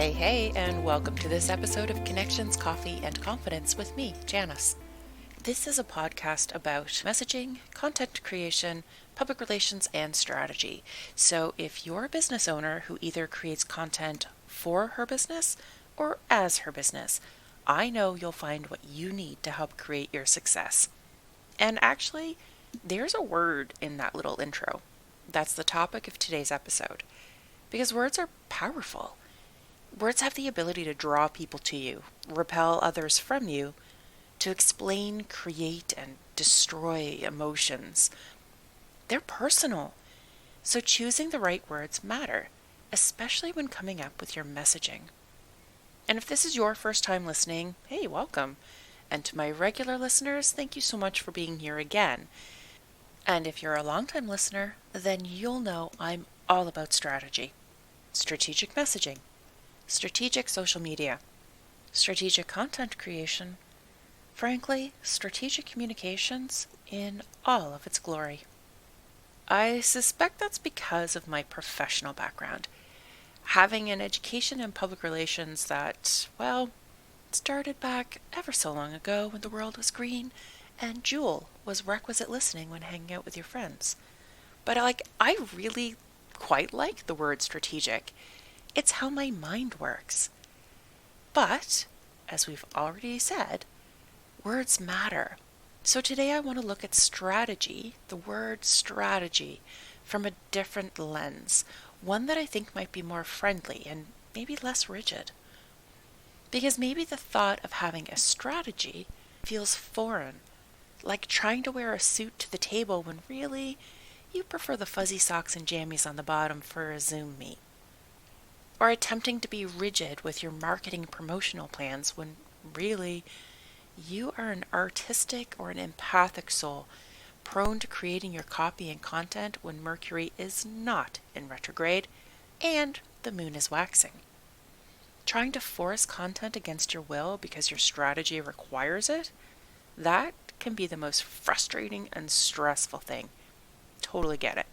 Hey, and welcome to this episode of Connections, Coffee, and Confidence with me, Janice. This is a podcast about messaging, content creation, public relations, and strategy. So if you're a business owner who either creates content for her business or as her business, I know you'll find what you need to help create your success. And actually, there's a word in that little intro. That's the topic of today's episode. Because words are powerful. Words have the ability to draw people to you, repel others from you, to explain, create, and destroy emotions. They're personal, so choosing the right words matter, especially when coming up with your messaging. And if this is your first time listening, hey, welcome. And to my regular listeners, thank you so much for being here again. And if you're a longtime listener, then you'll know I'm all about strategy, strategic messaging, strategic social media, strategic content creation, frankly, strategic communications in all of its glory. I suspect that's because of my professional background, having an education in public relations that, started back ever so long ago when the world was green and Jewel was requisite listening when hanging out with your friends. But I really quite like the word strategic. It's how my mind works. But, as we've already said, words matter. So today I want to look at strategy, the word strategy, from a different lens, one that I think might be more friendly and maybe less rigid. Because maybe the thought of having a strategy feels foreign, like trying to wear a suit to the table when really you prefer the fuzzy socks and jammies on the bottom for a Zoom meet. Or attempting to be rigid with your marketing promotional plans when really you are an artistic or an empathic soul prone to creating your copy and content when Mercury is not in retrograde and the moon is waxing. Trying to force content against your will because your strategy requires it, that can be the most frustrating and stressful thing. Totally get it.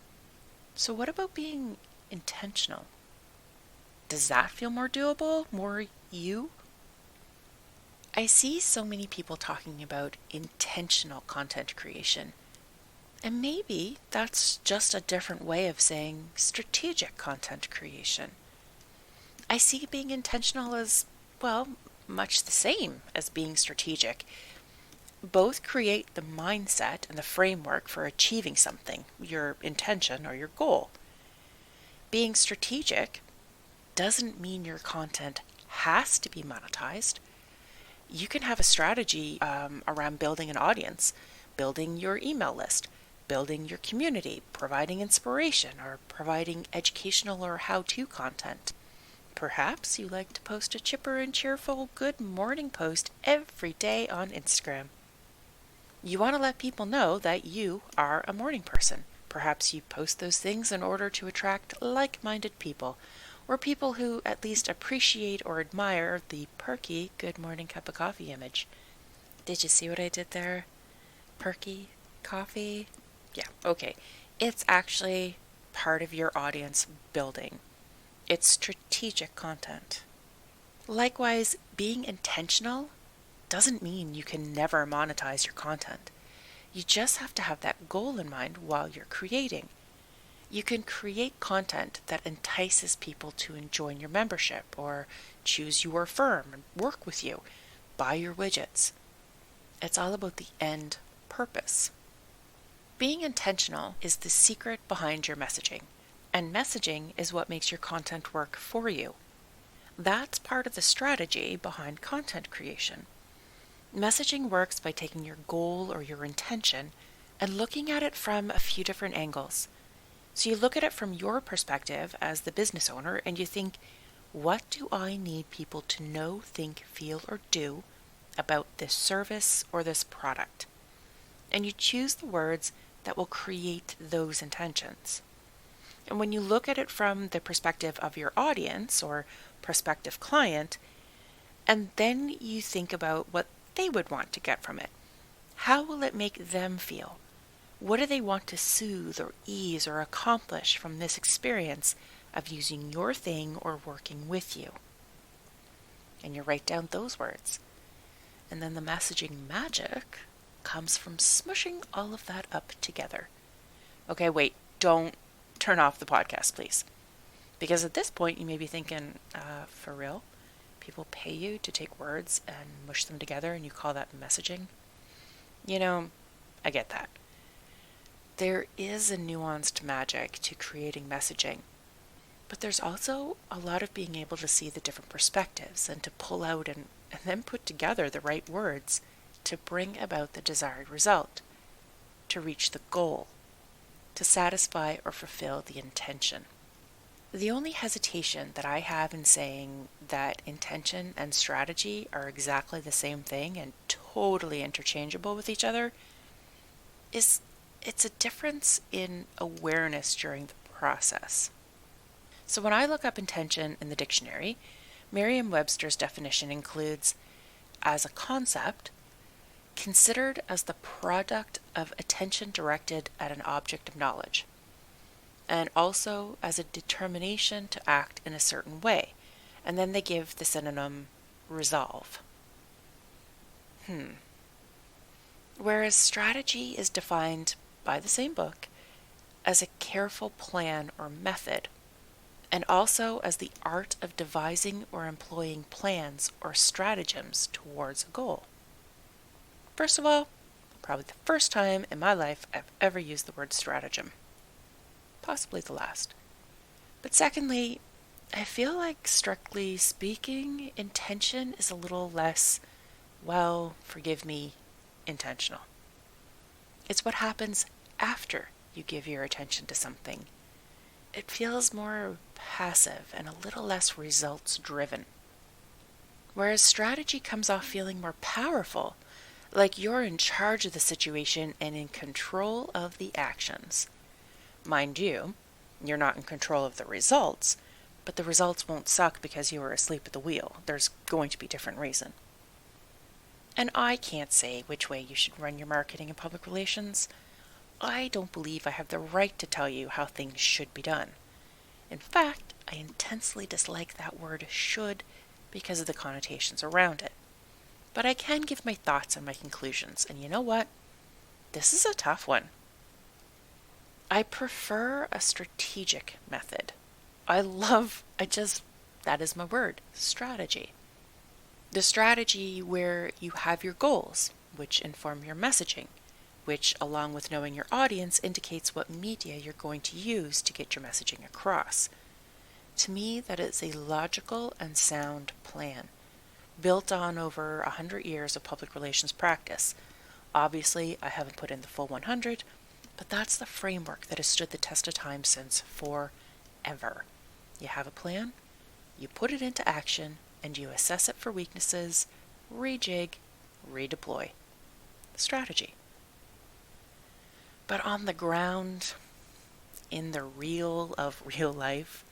So what about being intentional? Does that feel more doable? More you? I see so many people talking about intentional content creation. And maybe that's just a different way of saying strategic content creation. I see being intentional as, much the same as being strategic. Both create the mindset and the framework for achieving something, your intention or your goal. Being strategic doesn't mean your content has to be monetized. You can have a strategy around building an audience, building your email list, building your community, providing inspiration, or providing educational or how-to content. Perhaps you like to post a chipper and cheerful good morning post every day on Instagram. You want to let people know that you are a morning person. Perhaps you post those things in order to attract like-minded people, or people who at least appreciate or admire the perky good morning cup of coffee image. Did you see what I did there? Perky coffee? Yeah, okay. It's actually part of your audience building. It's strategic content. Likewise, being intentional doesn't mean you can never monetize your content. You just have to have that goal in mind while you're creating. You can create content that entices people to join your membership or choose your firm and work with you, buy your widgets. It's all about the end purpose. Being intentional is the secret behind your messaging, and messaging is what makes your content work for you. That's part of the strategy behind content creation. Messaging works by taking your goal or your intention and looking at it from a few different angles. So you look at it from your perspective as the business owner and you think, what do I need people to know, think, feel, or do about this service or this product? And you choose the words that will create those intentions. And when you look at it from the perspective of your audience or prospective client, and then you think about what they would want to get from it. How will it make them feel? What do they want to soothe or ease or accomplish from this experience of using your thing or working with you? and you write down those words. And then the messaging magic comes from smushing all of that up together. Okay, wait, don't turn off the podcast, please. Because at this point, you may be thinking, for real? People pay you to take words and mush them together and you call that messaging? You know, I get that. There is a nuanced magic to creating messaging, but there's also a lot of being able to see the different perspectives and to pull out and then put together the right words to bring about the desired result, to reach the goal, to satisfy or fulfill the intention. The only hesitation that I have in saying that intention and strategy are exactly the same thing and totally interchangeable with each other is it's a difference in awareness during the process. So when I look up intention in the dictionary, Merriam-Webster's definition includes, as a concept, considered as the product of attention directed at an object of knowledge, and also as a determination to act in a certain way. And then they give the synonym resolve. Whereas strategy is defined by the same book as a careful plan or method, and also as the art of devising or employing plans or stratagems towards a goal. First of all, probably the first time in my life I've ever used the word stratagem. Possibly the last. But secondly, I feel like, strictly speaking, intention is a little less, well, forgive me, intentional. It's what happens after you give your attention to something. It feels more passive and a little less results driven. Whereas strategy comes off feeling more powerful, like you're in charge of the situation and in control of the actions. Mind you, you're not in control of the results, but the results won't suck because you were asleep at the wheel. There's going to be a different reason. And I can't say which way you should run your marketing and public relations. I don't believe I have the right to tell you how things should be done. In fact, I intensely dislike that word should because of the connotations around it. But I can give my thoughts and my conclusions, and you know what? This is a tough one. I prefer a strategic method. That is my word, strategy. The strategy where you have your goals, which inform your messaging, which, along with knowing your audience, indicates what media you're going to use to get your messaging across. To me, that is a logical and sound plan, built on over 100 years of public relations practice. Obviously, I haven't put in the full 100, but that's the framework that has stood the test of time since forever. You have a plan, you put it into action, and you assess it for weaknesses, rejig, redeploy. Strategy. But on the ground, in the real of real life,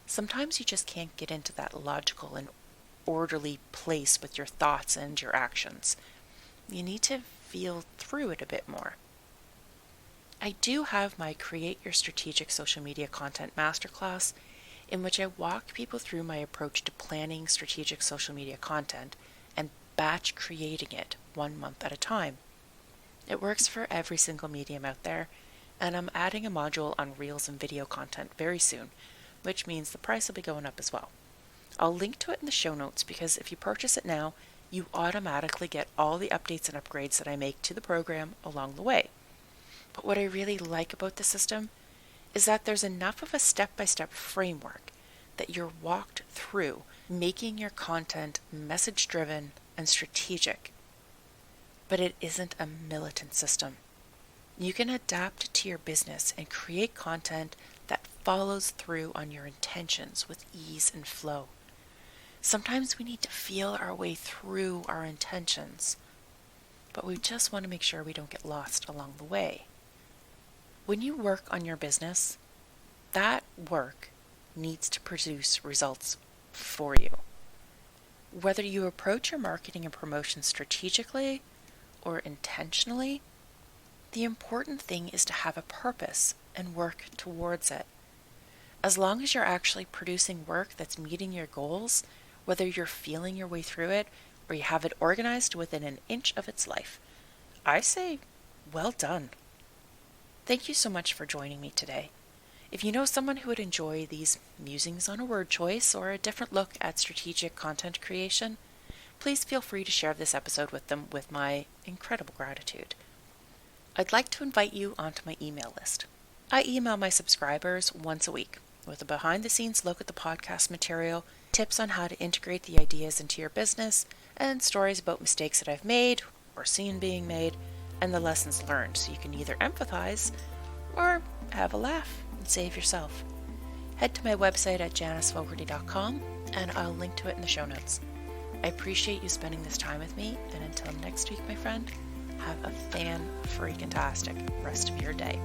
sometimes you just can't get into that logical and orderly place with your thoughts and your actions. You need to feel through it a bit more. I do have my Create Your Strategic Social Media Content Masterclass, in which I walk people through my approach to planning strategic social media content and batch creating it 1 month at a time. It works for every single medium out there, and I'm adding a module on Reels and video content very soon, which means the price will be going up as well. I'll link to it in the show notes because if you purchase it now, you automatically get all the updates and upgrades that I make to the program along the way. But what I really like about the system is that there's enough of a step-by-step framework that you're walked through making your content message-driven and strategic. But it isn't a militant system. You can adapt to your business and create content that follows through on your intentions with ease and flow. Sometimes we need to feel our way through our intentions, but we just want to make sure we don't get lost along the way. When you work on your business, that work needs to produce results for you. Whether you approach your marketing and promotion strategically or intentionally, the important thing is to have a purpose and work towards it. As long as you're actually producing work that's meeting your goals, whether you're feeling your way through it or you have it organized within an inch of its life. I say, well done. Thank you so much for joining me today. If you know someone who would enjoy these musings on a word choice or a different look at strategic content creation, please feel free to share this episode with them with my incredible gratitude. I'd like to invite you onto my email list. I email my subscribers once a week with a behind-the-scenes look at the podcast material, tips on how to integrate the ideas into your business, and stories about mistakes that I've made or seen being made, and the lessons learned, so you can either empathize or have a laugh and save yourself. Head to my website at janisfogarty.com and I'll link to it in the show notes. I appreciate you spending this time with me, and until next week, my friend, have a fan-freaking-tastic rest of your day.